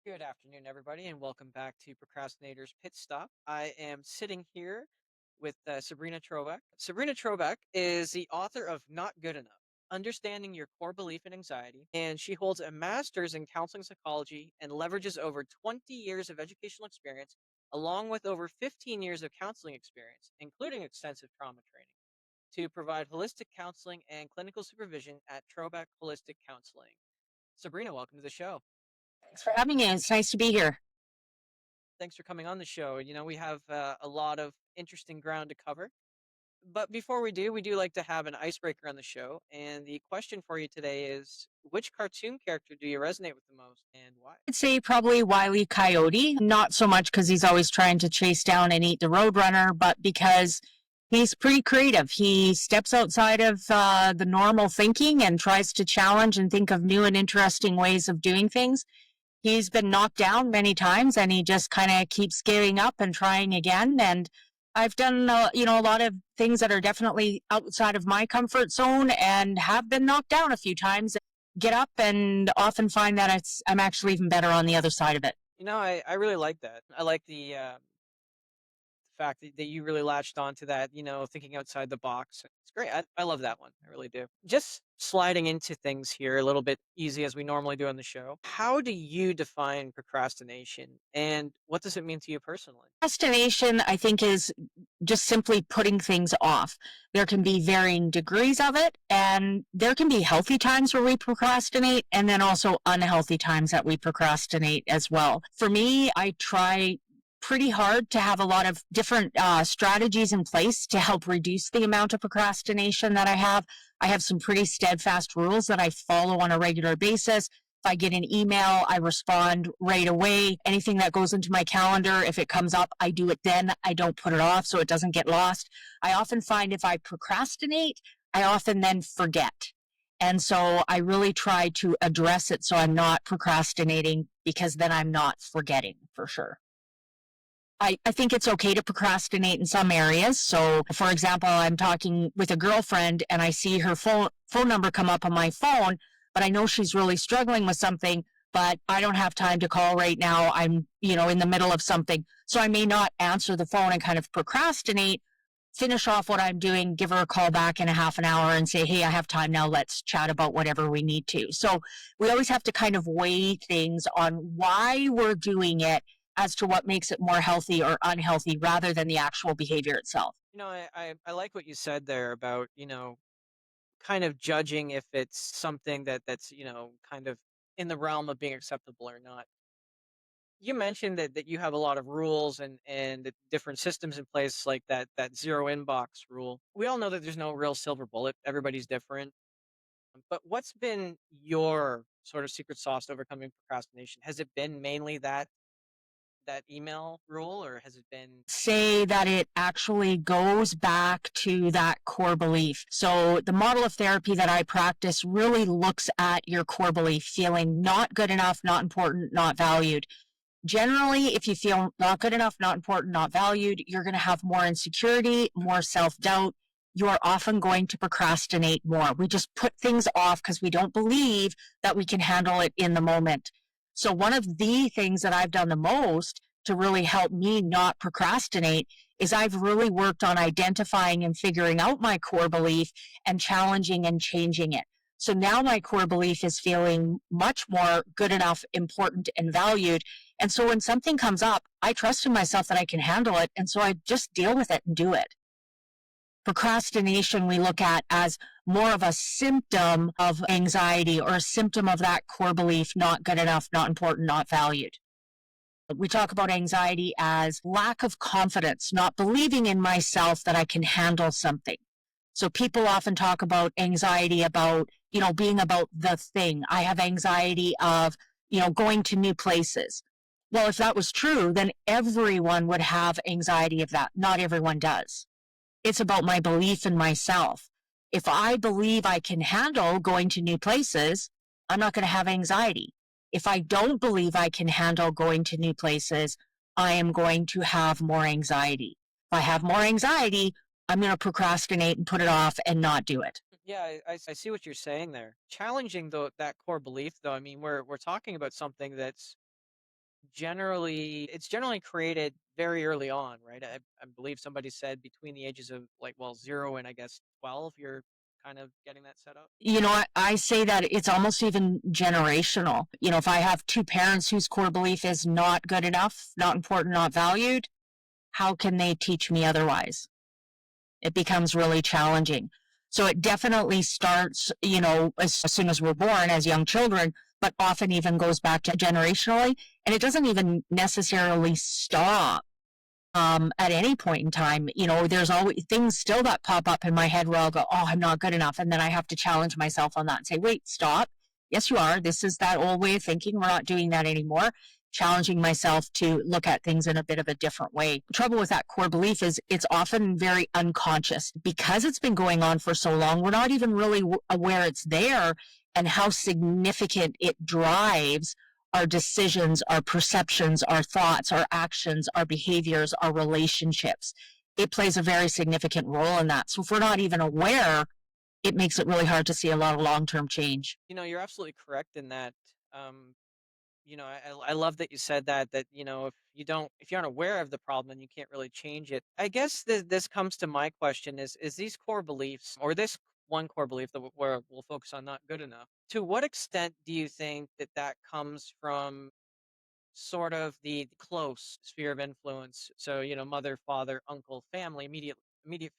Good afternoon, everybody, and welcome back to Procrastinator's Pitstop. I am sitting here with Sabrina Trovac. Sabrina Trovac is the author of Not Good Enough Understanding Your Core Belief in Anxiety, and she holds a master's in counseling psychology and leverages over 20 years of educational experience, along with over 15 years of counseling experience, including extensive trauma training, to provide holistic counseling and clinical supervision at Trovac Holistic Counseling. Sabrina, welcome to the show. Thanks for having me. It's nice to be here. Thanks for coming on the show. We have a lot of interesting ground to cover. But before we do like to have an icebreaker on the show. And the question for you today is which cartoon character do you resonate with the most and why? I'd say probably Wile E. Coyote, not so much because he's always trying to chase down and eat the Roadrunner, but because he's pretty creative. He steps outside of the normal thinking and tries to challenge and think of new and interesting ways of doing things. He's been knocked down many times and he just kind of keeps getting up and trying again. And I've done, a lot of things that are definitely outside of my comfort zone and have been knocked down a few times. Get up and often find that I'm actually even better on the other side of it. I really like that. I like the fact that you really latched onto that, thinking outside the box. It's great. I love that one. I really do. Just sliding into things here a little bit easy as we normally do on the show. How do you define procrastination and what does it mean to you personally? Procrastination, I think, is just simply putting things off. There can be varying degrees of it, and there can be healthy times where we procrastinate, and then also unhealthy times that we procrastinate as well. For me, I try pretty hard to have a lot of different strategies in place to help reduce the amount of procrastination that I have. I have some pretty steadfast rules that I follow on a regular basis. If I get an email, I respond right away. Anything that goes into my calendar, if it comes up, I do it then. I don't put it off so it doesn't get lost. I often find if I procrastinate, I often then forget. And so I really try to address it so I'm not procrastinating because then I'm not forgetting for sure. I think it's okay to procrastinate in some areas. So, for example, I'm talking with a girlfriend and I see her phone number come up on my phone, but I know she's really struggling with something, but I don't have time to call right now. I'm, in the middle of something. So I may not answer the phone and kind of procrastinate, finish off what I'm doing, give her a call back in a half an hour and say, hey, I have time now. Let's chat about whatever we need to. So we always have to kind of weigh things on why we're doing it as to what makes it more healthy or unhealthy rather than the actual behavior itself. I like what you said there about, kind of judging if it's something that's, kind of in the realm of being acceptable or not. You mentioned that you have a lot of rules and the different systems in place like that zero inbox rule. We all know that there's no real silver bullet. Everybody's different. But what's been your sort of secret sauce to overcoming procrastination? Has it been mainly that email rule or has it been Say that it actually goes back to that core belief. So the model of therapy that I practice really looks at your core belief, feeling not good enough, not important, not valued. Generally, if you feel not good enough, not important, not valued, you're going to have more insecurity, more self-doubt. You are often going to procrastinate more. We just put things off because we don't believe that we can handle it in the moment. So one of the things that I've done the most to really help me not procrastinate is I've really worked on identifying and figuring out my core belief and challenging and changing it. So now my core belief is feeling much more good enough, important, and valued. And so when something comes up, I trust in myself that I can handle it. And so I just deal with it and do it. Procrastination we look at as more of a symptom of anxiety or a symptom of that core belief, not good enough, not important, not valued. We talk about anxiety as lack of confidence, not believing in myself that I can handle something. So people often talk about anxiety about, being about the thing. I have anxiety of, going to new places. Well, if that was true, then everyone would have anxiety of that. Not everyone does. It's about my belief in myself. If I believe I can handle going to new places, I'm not going to have anxiety. If I don't believe I can handle going to new places, I am going to have more anxiety. If I have more anxiety, I'm going to procrastinate and put it off and not do it. Yeah, I see what you're saying there. Challenging that core belief though, I mean we're talking about something that's it's generally created very early on, right? I believe somebody said between the ages of like, well, 0 and I guess 12, you're kind of getting that set up. You know, I say that it's almost even generational. You know, if I have two parents whose core belief is not good enough, not important, not valued, how can they teach me otherwise? It becomes really challenging. So it definitely starts, you know, as soon as we're born as young children, but often even goes back to generationally. And it doesn't even necessarily stop at any point in time. You know, there's always things still that pop up in my head where I'll go, oh, I'm not good enough. And then I have to challenge myself on that and say, wait, stop. Yes, you are. This is that old way of thinking. We're not doing that anymore. Challenging myself to look at things in a bit of a different way. The trouble with that core belief is it's often very unconscious because it's been going on for so long. We're not even really aware it's there and how significant it drives our decisions, our perceptions, our thoughts, our actions, our behaviors, our relationships. It plays a very significant role in that. So if we're not even aware, it makes it really hard to see a lot of long term change. You're absolutely correct in that. Um, I love that you said that, if you aren't aware of the problem, then you can't really change it. I guess this comes to my question is these core beliefs, or this one core belief that where we'll focus on not good enough, to what extent do you think that that comes from sort of the close sphere of influence? So, mother, father, uncle, family, immediate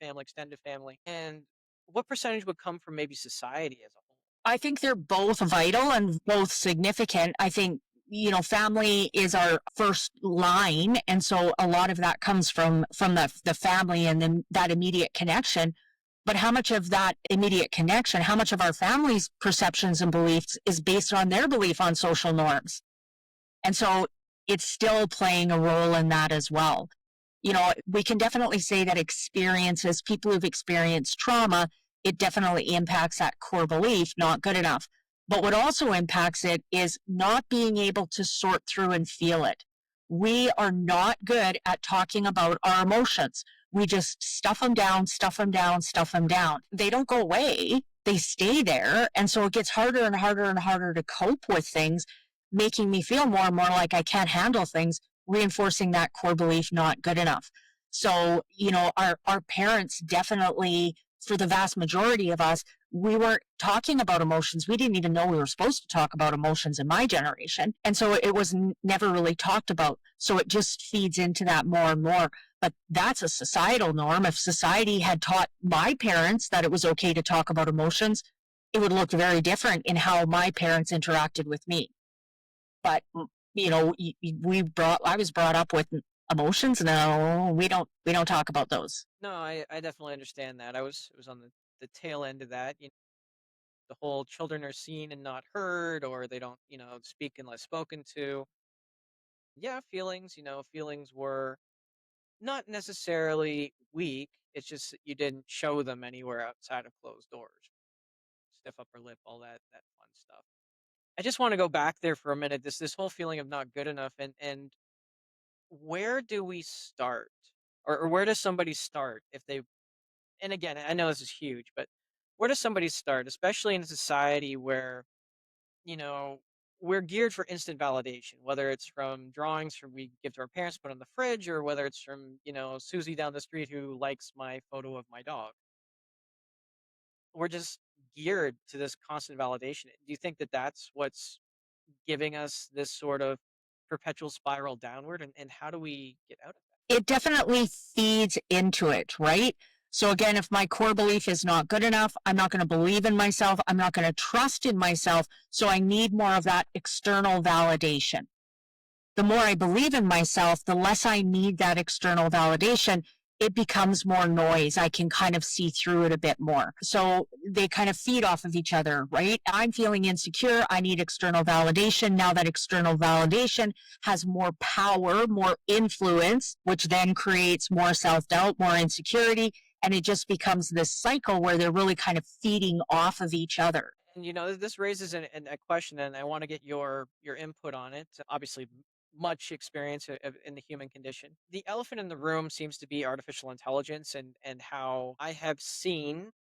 family, extended family. And what percentage would come from maybe society as a whole? I think they're both vital and both significant. I think, you know, family is our first line. And so a lot of that comes from the family and then that immediate connection. But how much of that immediate connection, how much of our family's perceptions and beliefs is based on their belief on social norms? And so it's still playing a role in that as well. You know, we can definitely say that experiences, people who've experienced trauma, it definitely impacts that core belief, not good enough. But what also impacts it is not being able to sort through and feel it. We are not good at talking about our emotions. We just stuff them down, stuff them down, stuff them down. They don't go away, they stay there. And so it gets harder and harder and harder to cope with things, making me feel more and more like I can't handle things, reinforcing that core belief not good enough. So, you know, our parents definitely, for the vast majority of us, we weren't talking about emotions. We didn't even know we were supposed to talk about emotions in my generation. And so it was never really talked about. So it just feeds into that more and more. But that's a societal norm. If society had taught my parents that it was okay to talk about emotions, it would look very different in how my parents interacted with me. But you know, I was brought up with emotions. No, we don't talk about those. No, I definitely understand that. It was on the tail end of that. The whole children are seen and not heard, or they don't, speak unless spoken to. Yeah, feelings were not necessarily weak. It's just that you didn't show them anywhere outside of closed doors. Stiff upper lip, all that fun stuff. I just want to go back there for a minute. This whole feeling of not good enough, and where do we start, or where does somebody start if they? And again, I know this is huge, but where does somebody start, especially in a society where you know, we're geared for instant validation, whether it's from drawings from we give to our parents, put on the fridge, or whether it's from, Susie down the street who likes my photo of my dog. We're just geared to this constant validation. Do you think that that's what's giving us this sort of perpetual spiral downward? And how do we get out of that? It definitely feeds into it, right? So again, if my core belief is not good enough, I'm not going to believe in myself. I'm not going to trust in myself. So I need more of that external validation. The more I believe in myself, the less I need that external validation. It becomes more noise. I can kind of see through it a bit more. So they kind of feed off of each other, right? I'm feeling insecure. I need external validation. Now that external validation has more power, more influence, which then creates more self doubt, more insecurity. And it just becomes this cycle where they're really kind of feeding off of each other. And this raises a question, and I want to get your input on it. Obviously, much experience in the human condition. The elephant in the room seems to be artificial intelligence, and how I have seen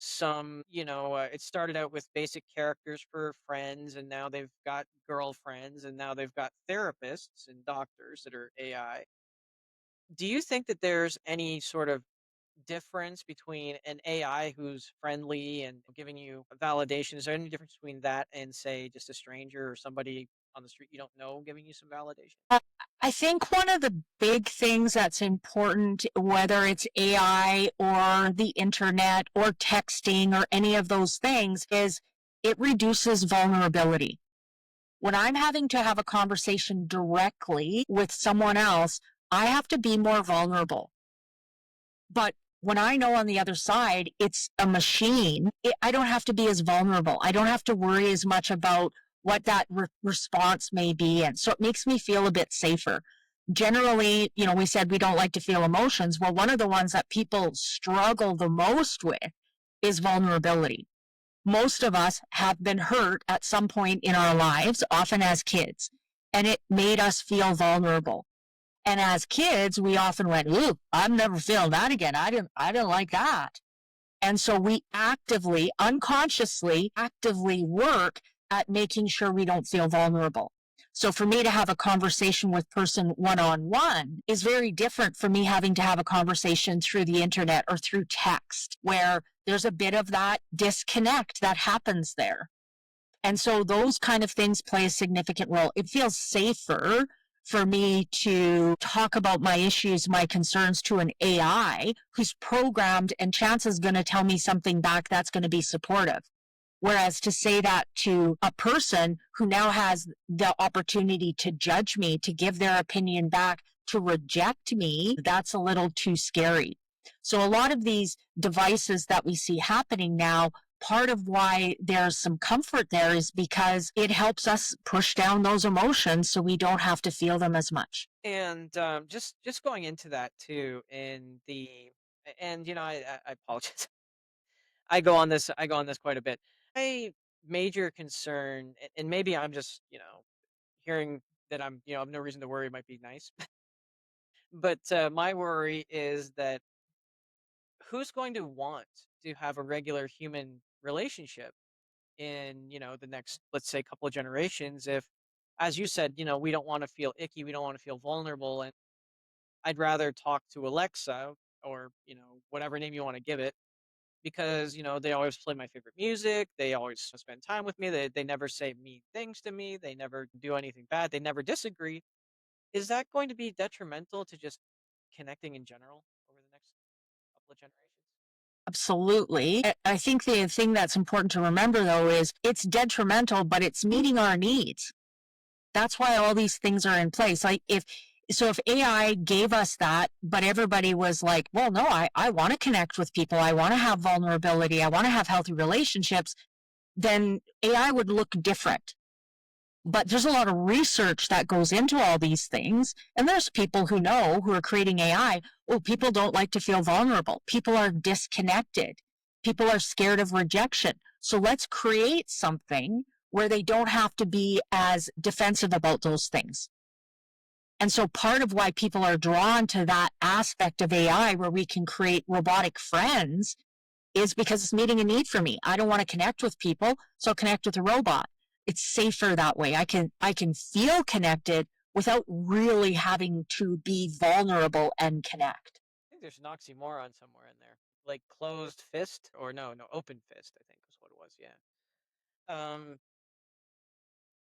Some, it started out with basic characters for friends, and now they've got girlfriends, and now they've got therapists and doctors that are AI. Do you think that there's any sort of difference between an AI who's friendly and giving you a validation? Is there any difference between that and, say, just a stranger or somebody on the street you don't know giving you some validation? Uh, I think one of the big things that's important, whether it's AI or the internet or texting or any of those things, is it reduces vulnerability. When I'm having to have a conversation directly with someone else, I have to be more vulnerable. But when I know on the other side it's a machine, I don't have to be as vulnerable. I don't have to worry as much about what that response may be. And so it makes me feel a bit safer. Generally, we said we don't like to feel emotions. Well, one of the ones that people struggle the most with is vulnerability. Most of us have been hurt at some point in our lives, often as kids, and it made us feel vulnerable. And as kids, we often went, "Ooh, I'm never feeling that again. I didn't like that." And so we actively, unconsciously, actively work at making sure we don't feel vulnerable. So for me to have a conversation with person one-on-one is very different from me having to have a conversation through the internet or through text, where there's a bit of that disconnect that happens there. And so those kind of things play a significant role. It feels safer for me to talk about my issues, my concerns to an AI who's programmed and chances going to tell me something back that's going to be supportive. Whereas to say that to a person who now has the opportunity to judge me, to give their opinion back, to reject me, that's a little too scary. So a lot of these devices that we see happening now, part of why there's some comfort there is because it helps us push down those emotions so we don't have to feel them as much. And just going into that too, in the and I apologize. I go on this quite a bit. My major concern, and maybe I'm just hearing that I have no reason to worry might be nice, but my worry is that who's going to want to have a regular human relationship in the next, let's say, couple of generations, if, as you said, we don't want to feel icky, we don't want to feel vulnerable, and I'd rather talk to Alexa, or whatever name you want to give it, because they always play my favorite music, they always spend time with me, they never say mean things to me, they never do anything bad, they never disagree. Is that going to be detrimental to just connecting in general over the next couple of generations? Absolutely. I think the thing that's important to remember, though, is it's detrimental, but it's meeting our needs. That's why all these things are in place. Like if AI gave us that, but everybody was like, well, no, I want to connect with people. I want to have vulnerability. I want to have healthy relationships, then AI would look different. But there's a lot of research that goes into all these things. And there's people who know, who are creating AI, oh, people don't like to feel vulnerable. People are disconnected. People are scared of rejection. So let's create something where they don't have to be as defensive about those things. And so part of why people are drawn to that aspect of AI where we can create robotic friends is because it's meeting a need for me. I don't want to connect with people, so I'll connect with a robot. It's safer that way. I can feel connected without really having to be vulnerable and connect. I think there's an oxymoron somewhere in there, like closed fist, or no, open fist, I think was what it was. Yeah. Um,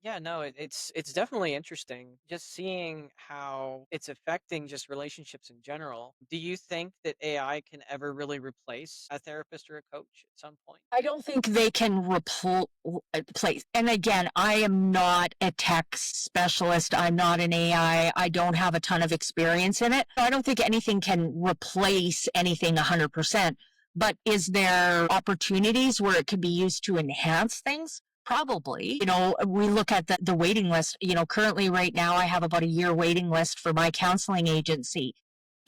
Yeah, no, it's definitely interesting just seeing how it's affecting just relationships in general. Do you think that AI can ever really replace a therapist or a coach at some point? I don't think they can replace. And again, I am not a tech specialist. I'm not an AI. I don't have a ton of experience in it. I don't think anything can replace anything 100%. But is there opportunities where it could be used to enhance things? Probably. We look at the waiting list. Currently right now I have about a year waiting list for my counseling agency.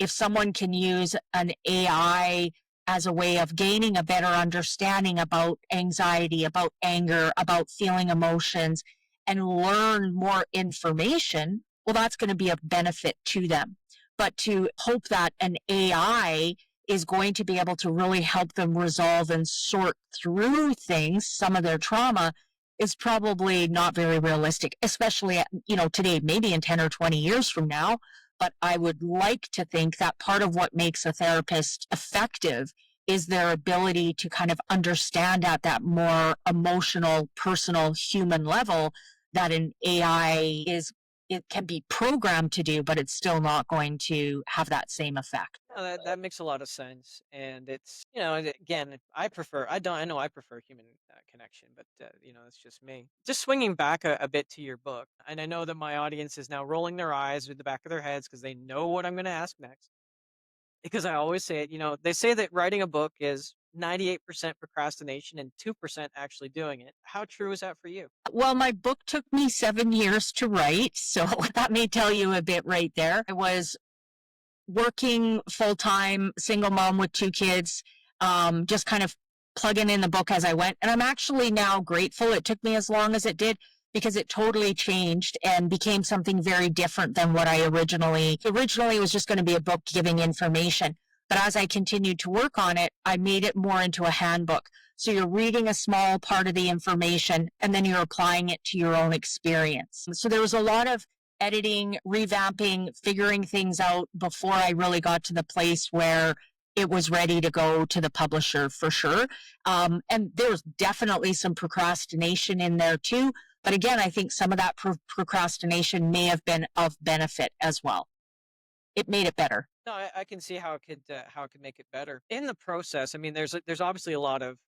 If someone can use an AI as a way of gaining a better understanding about anxiety, about anger, about feeling emotions, and learn more information, well, that's going to be a benefit to them. But to hope that an AI is going to be able to really help them resolve and sort through things, some of their trauma, is probably not very realistic, especially today, maybe in 10 or 20 years from now. But I would like to think that part of what makes a therapist effective is their ability to kind of understand at that more emotional, personal, human level that an AI is it can be programmed to do, but it's still not going to have that same effect. No, that makes a lot of sense, and it's and again, I know I prefer human connection, but it's just me. Just swinging back a bit to your book, and I know that my audience is now rolling their eyes with the back of their heads because they know what I'm going to ask next. Because I always say it, they say that writing a book is 98% procrastination and 2% actually doing it. How true is that for you? Well, my book took me 7 years to write, so that may tell you a bit right there. I was working full time, single mom with two kids, just kind of plugging in the book as I went. And I'm actually now grateful it took me as long as it did because it totally changed and became something very different than what I originally was just going to be a book giving information. But as I continued to work on it, I made it more into a handbook. So you're reading a small part of the information and then you're applying it to your own experience. So there was a lot of editing, revamping, figuring things out before I really got to the place where it was ready to go to the publisher for sure. And there was definitely some procrastination in there too. But again, I think some of that procrastination may have been of benefit as well. It made it better. No, I can see how it could make it better in the process. I mean, there's obviously a lot of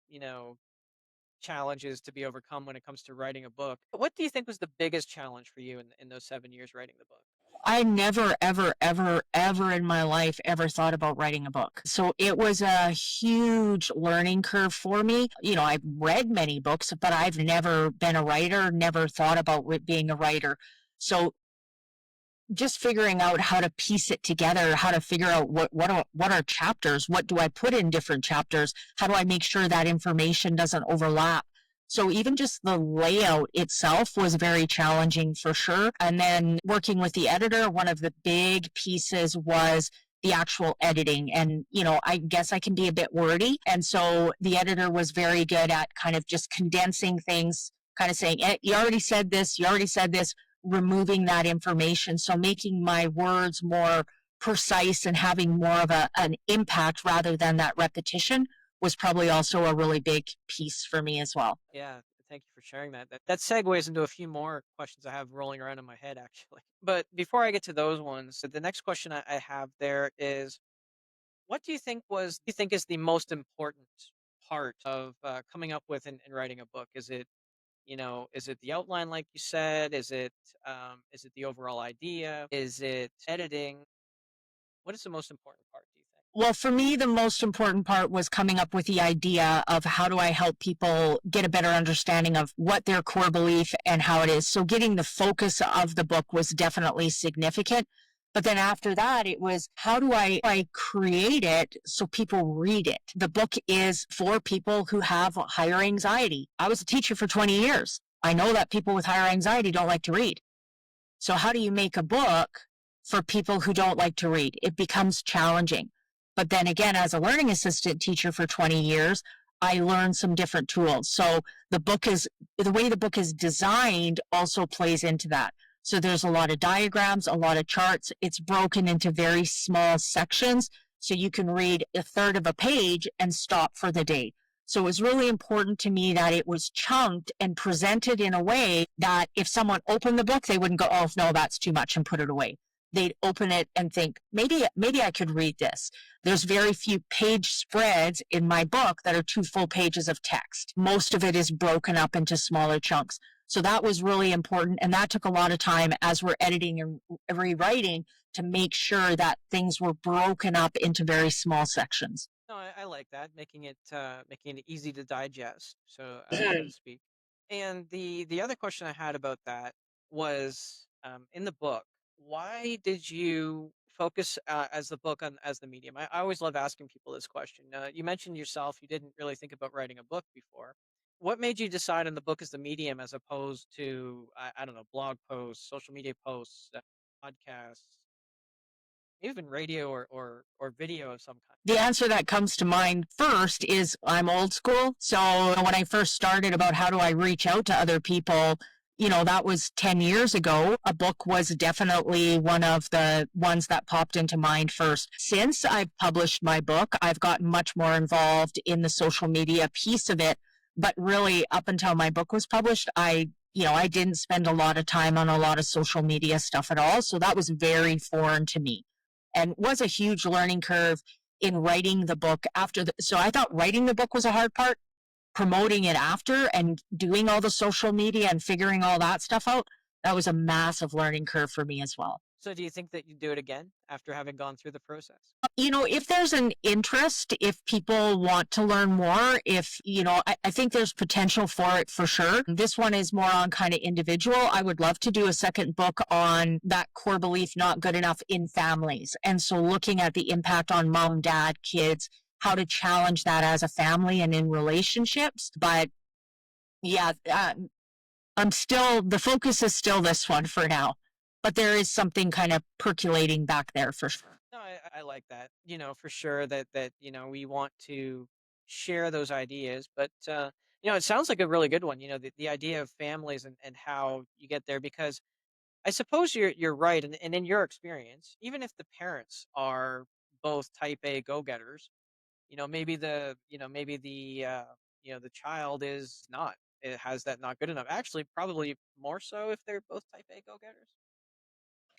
challenges to be overcome when it comes to writing a book. What do you think was the biggest challenge for you in those 7 years writing the book? I never, ever, ever, ever in my life ever thought about writing a book. So it was a huge learning curve for me. I've read many books, but I've never been a writer, never thought about being a writer. So just figuring out how to piece it together, how to figure out what are chapters, what do I put in different chapters, how do I make sure that information doesn't overlap. So even just the layout itself was very challenging for sure. And then working with the editor, one of the big pieces was the actual editing. And, I guess I can be a bit wordy. And so the editor was very good at kind of just condensing things, kind of saying, you already said this, removing that information. So making my words more precise and having more of an impact rather than that repetition was probably also a really big piece for me as well. Yeah, thank you for sharing that. That segues into a few more questions I have rolling around in my head, actually. But before I get to those ones, the next question I have there is, what do you think is the most important part of coming up with and writing a book? Is it the outline, like you said? Is it the overall idea? Is it editing? What is the most important part, do you think? Well, for me, the most important part was coming up with the idea of how do I help people get a better understanding of what their core belief and how it is. So getting the focus of the book was definitely significant. But then after that, it was how do I create it so people read it? The book is for people who have higher anxiety. I was a teacher for 20 years. I know that people with higher anxiety don't like to read. So how do you make a book for people who don't like to read? It becomes challenging. But then again, as a learning assistant teacher for 20 years, I learned some different tools. So the way the book is designed also plays into that. So there's a lot of diagrams, a lot of charts. It's broken into very small sections. So you can read a third of a page and stop for the day. So it was really important to me that it was chunked and presented in a way that if someone opened the book, they wouldn't go, oh, no, that's too much and put it away. They'd open it and think, maybe I could read this. There's very few page spreads in my book that are 2 full pages of text. Most of it is broken up into smaller chunks. So that was really important. And that took a lot of time as we're editing and rewriting to make sure that things were broken up into very small sections. No, I like that, making it easy to digest, so to Mhm. speak. And the other question I had about that was, in the book, why did you focus as the book on as the medium? I always love asking people this question. You mentioned yourself you didn't really think about writing a book before. What made you decide on the book as the medium as opposed to I don't know blog posts, social media posts, podcasts? even radio or video of some kind? The answer that comes to mind first is I'm old school. So when I first started about how do I reach out to other people, that was 10 years ago. A book was definitely one of the ones that popped into mind first. Since I've published my book, I've gotten much more involved in the social media piece of it. But really, up until my book was published, I didn't spend a lot of time on a lot of social media stuff at all. So that was very foreign to me and was a huge learning curve in writing the book so I thought writing the book was a hard part, promoting it after and doing all the social media and figuring all that stuff out. That was a massive learning curve for me as well. So do you think that you do it again after having gone through the process? If there's an interest, if people want to learn more, I think there's potential for it for sure. This one is more on kind of individual. I would love to do a second book on that core belief not good enough in families. And so looking at the impact on mom, dad, kids, how to challenge that as a family and in relationships. But yeah, the focus is still this one for now. But there is something kind of percolating back there for sure. No, I like that. For sure that we want to share those ideas, but it sounds like a really good one. The idea of families and how you get there, because I suppose you're right, and in your experience, even if the parents are both type A go getters, maybe the child is not. It has that not good enough. Actually, probably more so if they're both type A go getters.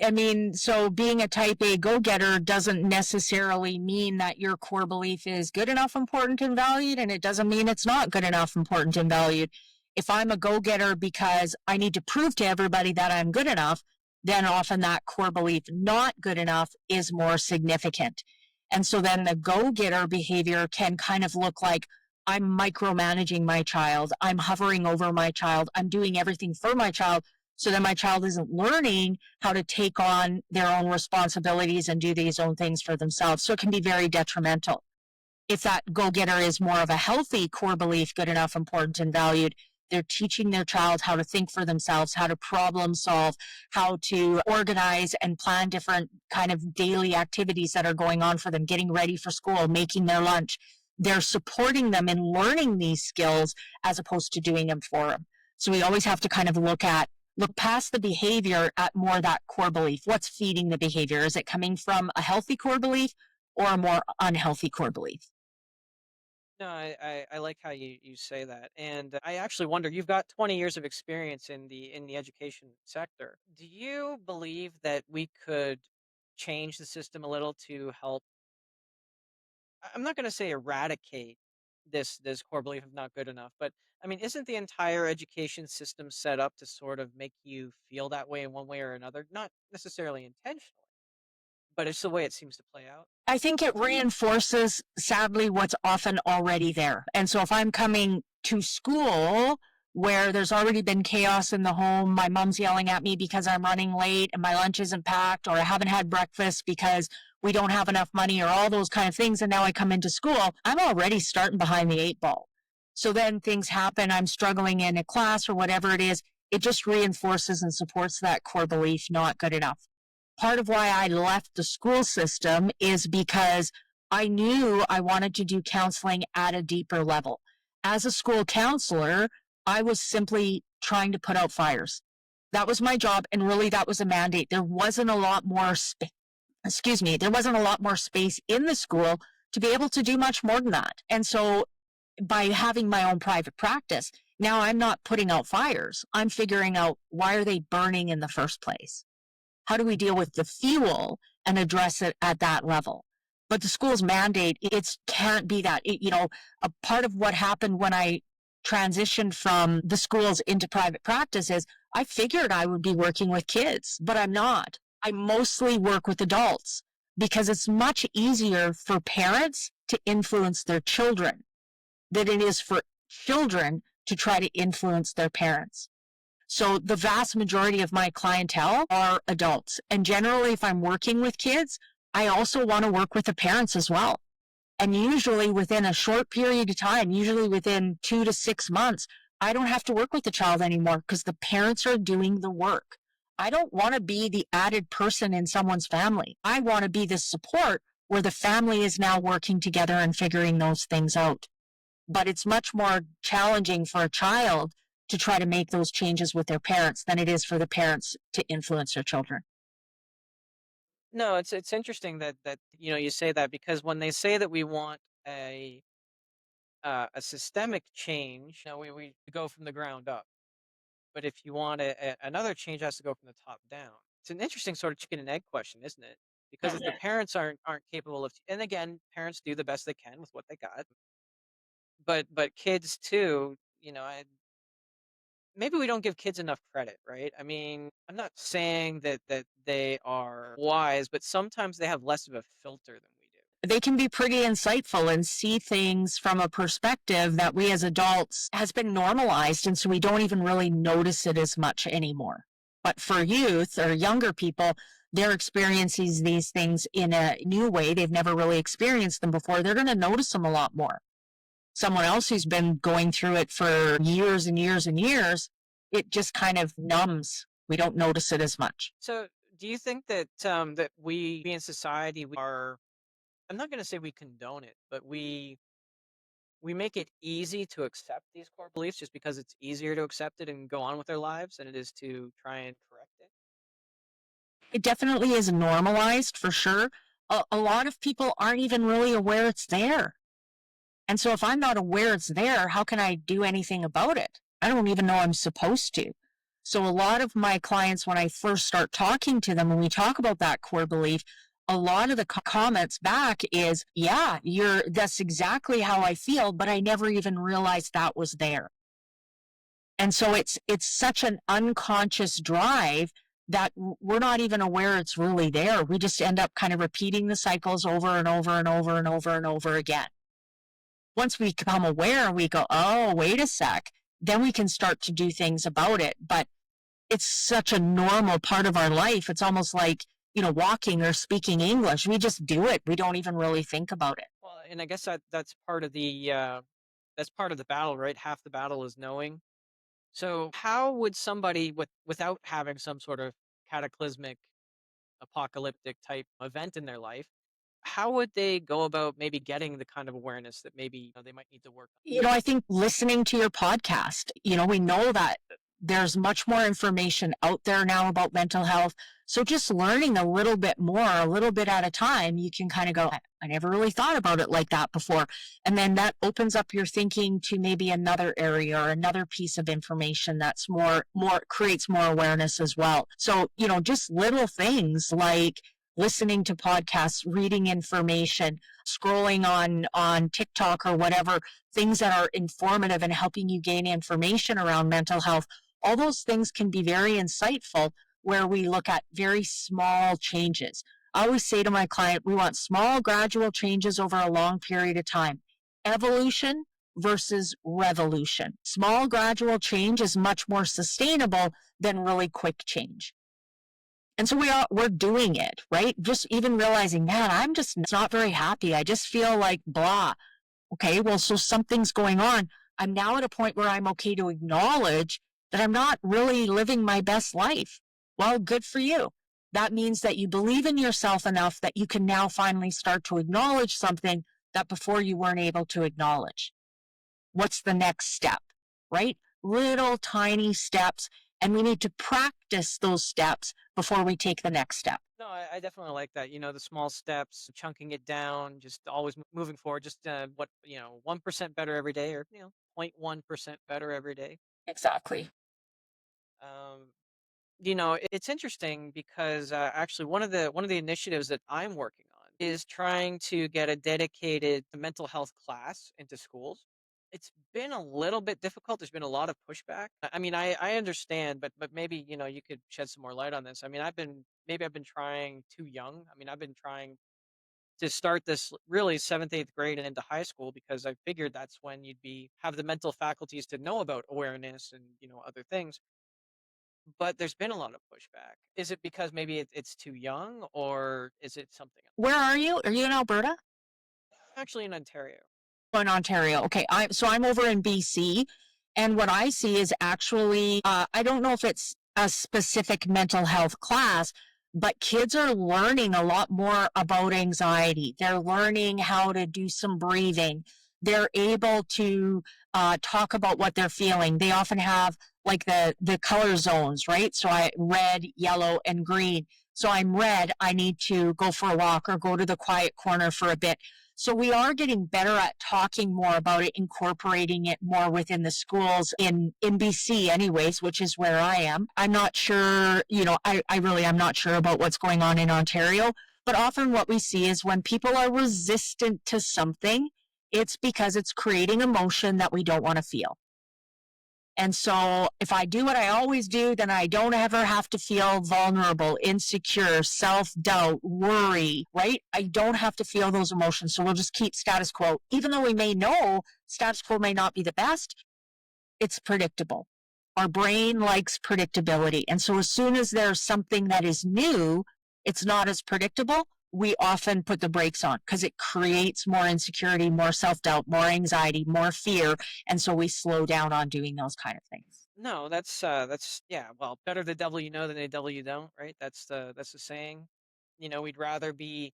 I mean, so being a type A go getter doesn't necessarily mean that your core belief is good enough, important, and valued, and it doesn't mean it's not good enough, important, and valued. If I'm a go getter because I need to prove to everybody that I'm good enough, then often that core belief not good enough is more significant. And so then the go getter behavior can kind of look like I'm micromanaging my child, I'm hovering over my child, I'm doing everything for my child so that my child isn't learning how to take on their own responsibilities and do these own things for themselves. So it can be very detrimental. If that go-getter is more of a healthy core belief, good enough, important, and valued, they're teaching their child how to think for themselves, how to problem solve, how to organize and plan different kind of daily activities that are going on for them, getting ready for school, making their lunch. They're supporting them in learning these skills as opposed to doing them for them. So we always have to kind of look past the behavior at more that core belief. What's feeding the behavior? Is it coming from a healthy core belief or a more unhealthy core belief? No, I like how you say that, and I actually wonder. You've got 20 years of experience in the education sector. Do you believe that we could change the system a little to help? I'm not going to say eradicate this core belief of not good enough, but I mean, isn't the entire education system set up to sort of make you feel that way in one way or another? Not necessarily intentionally, but it's the way it seems to play out. I think it reinforces, sadly, what's often already there. And so if I'm coming to school where there's already been chaos in the home, my mom's yelling at me because I'm running late and my lunch isn't packed, or I haven't had breakfast because we don't have enough money, or all those kind of things, and now I come into school, I'm already starting behind the eight ball. So then things happen, I'm struggling in a class or whatever it is, it just reinforces and supports that core belief, not good enough. Part of why I left the school system is because I knew I wanted to do counseling at a deeper level. As a school counselor, I was simply trying to put out fires. That was my job, and really that was a mandate. There wasn't a lot more there wasn't a lot more space in the school to be able to do much more than that. And so by having my own private practice, now I'm not putting out fires. I'm figuring out, why are they burning in the first place? How do we deal with the fuel and address it at that level? But the school's mandate, it can't be that. A part of what happened when I transitioned from the schools into private practice is I figured I would be working with kids, but I'm not. I mostly work with adults because it's much easier for parents to influence their children than it is for children to try to influence their parents. So the vast majority of my clientele are adults. And generally, if I'm working with kids, I also want to work with the parents as well. And usually within a short period of time, usually within 2 to 6 months, I don't have to work with the child anymore because the parents are doing the work. I don't want to be the added person in someone's family. I want to be the support where the family is now working together and figuring those things out. But it's much more challenging for a child to try to make those changes with their parents than it is for the parents to influence their children. No, it's interesting that you say that because when they say that we want a systemic change, we go from the ground up. But if you want another change, it has to go from the top down. It's an interesting sort of chicken and egg question, isn't it? Because if the parents aren't capable of, and again, parents do the best they can with what they got, but kids too. Maybe we don't give kids enough credit, right? I mean, I'm not saying that they are wise, but sometimes they have less of a filter than we do. They can be pretty insightful and see things from a perspective that we as adults has been normalized. And so we don't even really notice it as much anymore. But for youth or younger people, they're experiencing these things in a new way. They've never really experienced them before. They're going to notice them a lot more. Someone else who's been going through it for years and years and years, it just kind of numbs. We don't notice it as much. So, do you think that we in society we are? I'm not going to say we condone it, but we make it easy to accept these core beliefs just because it's easier to accept it and go on with their lives than it is to try and correct it. It definitely is normalized for sure. A lot of people aren't even really aware it's there. And so if I'm not aware it's there, how can I do anything about it? I don't even know I'm supposed to. So a lot of my clients, when I first start talking to them, when we talk about that core belief, a lot of the comments back is, yeah, that's exactly how I feel, but I never even realized that was there. And so it's such an unconscious drive that we're not even aware it's really there. We just end up kind of repeating the cycles over and over and over and over and over again. Once we become aware, we go, oh, wait a sec. Then we can start to do things about it. But it's such a normal part of our life. It's almost like, walking or speaking English. We just do it. We don't even really think about it. Well, and I guess that's part of the battle, right? Half the battle is knowing. So, how would somebody without having some sort of cataclysmic, apocalyptic type event in their life, how would they go about maybe getting the kind of awareness that maybe they might need to work on? I think listening to your podcast, we know that there's much more information out there now about mental health. So just learning a little bit more, a little bit at a time, you can kind of go, I never really thought about it like that before. And then that opens up your thinking to maybe another area or another piece of information that's more creates more awareness as well. So, just little things like listening to podcasts, reading information, scrolling on TikTok or whatever, things that are informative and helping you gain information around mental health. All those things can be very insightful where we look at very small changes. I always say to my client, we want small, gradual changes over a long period of time. Evolution versus revolution. Small, gradual change is much more sustainable than really quick change. And so we're doing it, right? Just even realizing, man, I'm just not very happy. I just feel like blah. Okay, well, so something's going on. I'm now at a point where I'm okay to acknowledge that I'm not really living my best life. Well, good for you. That means that you believe in yourself enough that you can now finally start to acknowledge something that before you weren't able to acknowledge. What's the next step, right? Little tiny steps, and we need to practice those steps before we take the next step. No, I definitely like that. The small steps, chunking it down, just always moving forward. Just 1% better every day, or 0.1% better every day. Exactly. Um, it's interesting because actually one of the initiatives that I'm working on is trying to get a dedicated mental health class into schools. It's been a little bit difficult. There's been a lot of pushback. I mean, I understand, but maybe you could shed some more light on this. I mean, I've been trying too young. I mean, I've been trying to start this really seventh, eighth grade and into high school because I figured that's when you'd be have the mental faculties to know about awareness and other things. But there's been a lot of pushback. Is it because maybe it's too young, or is it something else? Where are you? Are you in Alberta? I'm actually in Ontario. In Ontario. Okay. I'm over in BC. And what I see is actually, I don't know if it's a specific mental health class, but kids are learning a lot more about anxiety. They're learning how to do some breathing. They're able to talk about what they're feeling. They often have like the color zones, right? So I red, yellow, and green. So I'm red, I need to go for a walk or go to the quiet corner for a bit. So we are getting better at talking more about it, incorporating it more within the schools in BC anyways, which is where I am. I'm not sure, I really am not sure about what's going on in Ontario, but often what we see is when people are resistant to something, it's because it's creating emotion that we don't want to feel. And so if I do what I always do, then I don't ever have to feel vulnerable, insecure, self doubt, worry, right? I don't have to feel those emotions. So we'll just keep status quo. Even though we may know status quo may not be the best, it's predictable. Our brain likes predictability. And so as soon as there's something that is new, it's not as predictable. We often put the brakes on because it creates more insecurity, more self doubt, more anxiety, more fear. And so we slow down on doing those kind of things. No, that's yeah, well, better the devil you know than the devil you don't, right? That's the saying. We'd rather be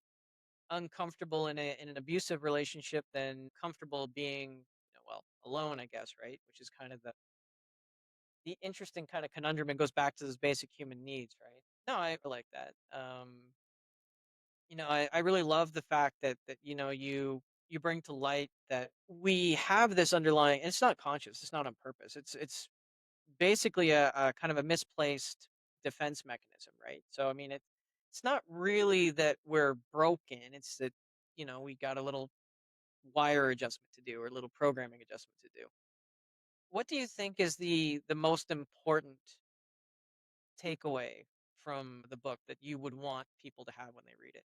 uncomfortable in an abusive relationship than comfortable being, well, alone, I guess, right? Which is kind of the interesting kind of conundrum. It goes back to those basic human needs, right? No, I like that. I really love the fact that you bring to light that we have this underlying, and it's not conscious, it's not on purpose. It's basically a kind of a misplaced defense mechanism, right? So I mean it's not really that we're broken, it's that we got a little wire adjustment to do or a little programming adjustment to do. What do you think is the most important takeaway from the book that you would want people to have when they read it?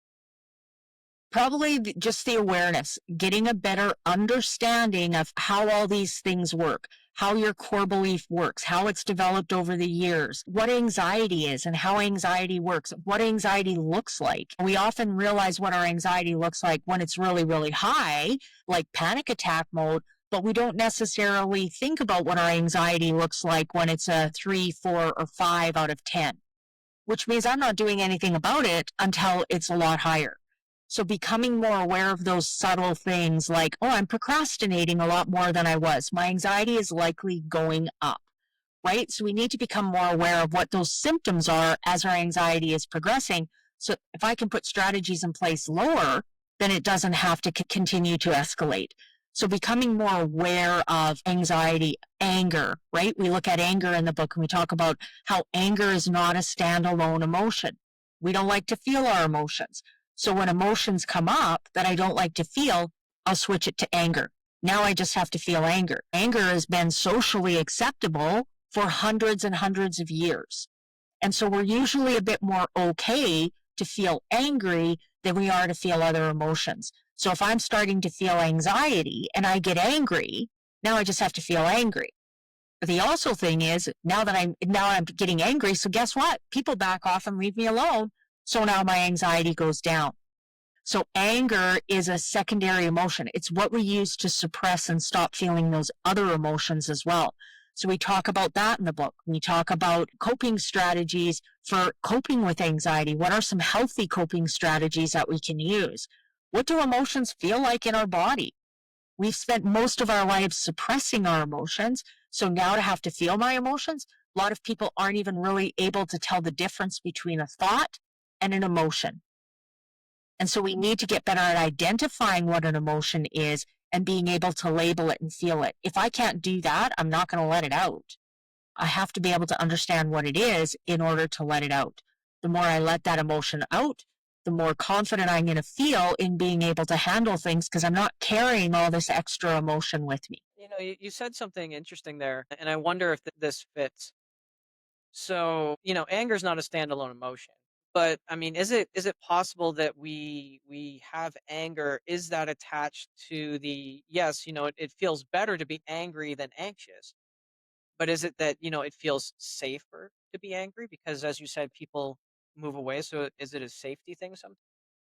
Probably just the awareness, getting a better understanding of how all these things work, how your core belief works, how it's developed over the years, what anxiety is and how anxiety works, what anxiety looks like. We often realize what our anxiety looks like when it's really, really high, like panic attack mode, but we don't necessarily think about what our anxiety looks like when it's a 3, 4, or 5 out of 10, which means I'm not doing anything about it until it's a lot higher. So becoming more aware of those subtle things like, oh, I'm procrastinating a lot more than I was. My anxiety is likely going up, right? So we need to become more aware of what those symptoms are as our anxiety is progressing. So if I can put strategies in place lower, then it doesn't have to continue to escalate. So becoming more aware of anxiety, anger, right? We look at anger in the book and we talk about how anger is not a standalone emotion. We don't like to feel our emotions. So when emotions come up that I don't like to feel, I'll switch it to anger. Now I just have to feel anger. Anger has been socially acceptable for hundreds and hundreds of years. And so we're usually a bit more okay to feel angry than we are to feel other emotions. So if I'm starting to feel anxiety and I get angry, now I just have to feel angry. But the also thing is now I'm getting angry. So guess what? People back off and leave me alone. So now my anxiety goes down. So anger is a secondary emotion. It's what we use to suppress and stop feeling those other emotions as well. So we talk about that in the book. We talk about coping strategies for coping with anxiety. What are some healthy coping strategies that we can use? What do emotions feel like in our body? We've spent most of our lives suppressing our emotions. So now to have to feel my emotions, a lot of people aren't even really able to tell the difference between a thought and an emotion. And so we need to get better at identifying what an emotion is and being able to label it and feel it. If I can't do that, I'm not going to let it out. I have to be able to understand what it is in order to let it out. The more I let that emotion out, the more confident I'm going to feel in being able to handle things because I'm not carrying all this extra emotion with me. You said something interesting there, and I wonder if this fits. So, anger is not a standalone emotion. But I mean, is it possible that we have anger? Is that attached to the yes, it feels better to be angry than anxious. But is it that, it feels safer to be angry? Because as you said, people move away. So is it a safety thing sometimes?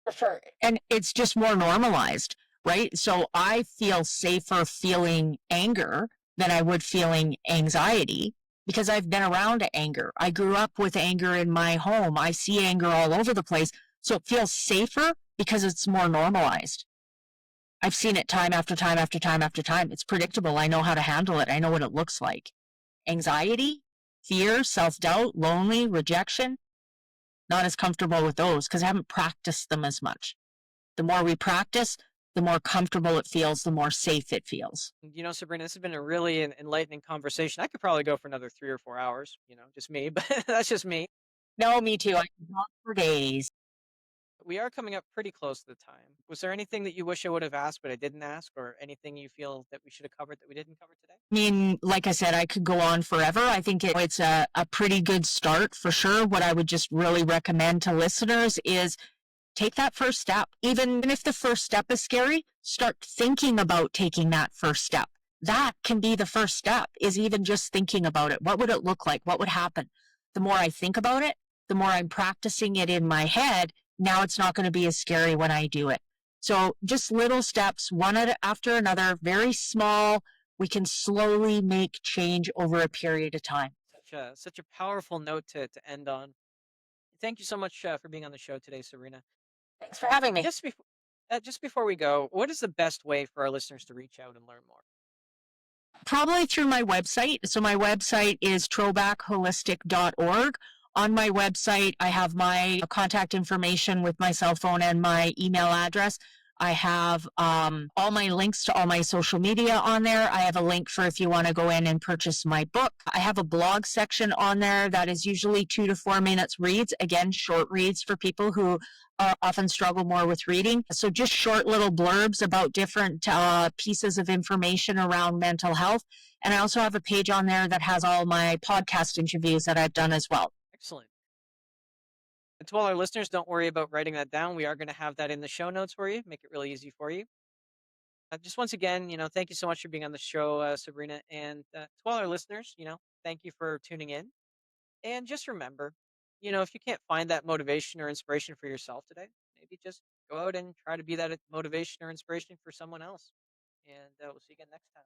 For sure. And it's just more normalized, right? So I feel safer feeling anger than I would feeling anxiety because I've been around anger. I grew up with anger in my home. I see anger all over the place. So it feels safer because it's more normalized. I've seen it time after time after time after time. It's predictable. I know how to handle it. I know what it looks like. Anxiety, fear, self doubt, lonely, rejection, not as comfortable with those because I haven't practiced them as much. The more we practice, the more comfortable it feels, the more safe it feels. Sabrina, this has been a really enlightening conversation. I could probably go for another 3 or 4 hours, just me, but that's just me. No, me too. I can talk for days. We are coming up pretty close to the time. Was there anything that you wish I would have asked, but I didn't ask, or anything you feel that we should have covered that we didn't cover today? I mean, like I said, I could go on forever. I think it's a pretty good start for sure. What I would just really recommend to listeners is take that first step. Even if the first step is scary, start thinking about taking that first step. That can be the first step, is even just thinking about it. What would it look like? What would happen? The more I think about it, the more I'm practicing it in my head. Now it's not going to be as scary when I do it. So just little steps, one after another, very small. We can slowly make change over a period of time. Such a powerful note to end on. Thank you so much for being on the show today, Sabrina. Thanks for having me. Just before we go, what is the best way for our listeners to reach out and learn more? Probably through my website. So my website is throwbackholistic.org. On my website, I have my contact information with my cell phone and my email address. I have all my links to all my social media on there. I have a link for if you want to go in and purchase my book. I have a blog section on there that is usually 2 to 4 minutes reads. Again, short reads for people who often struggle more with reading. So just short little blurbs about different pieces of information around mental health. And I also have a page on there that has all my podcast interviews that I've done as well. Excellent. And to all our listeners, don't worry about writing that down. We are going to have that in the show notes for you, make it really easy for you. Just once again, thank you so much for being on the show, Sabrina. And to all our listeners, thank you for tuning in. And just remember, if you can't find that motivation or inspiration for yourself today, maybe just go out and try to be that motivation or inspiration for someone else. And we'll see you again next time.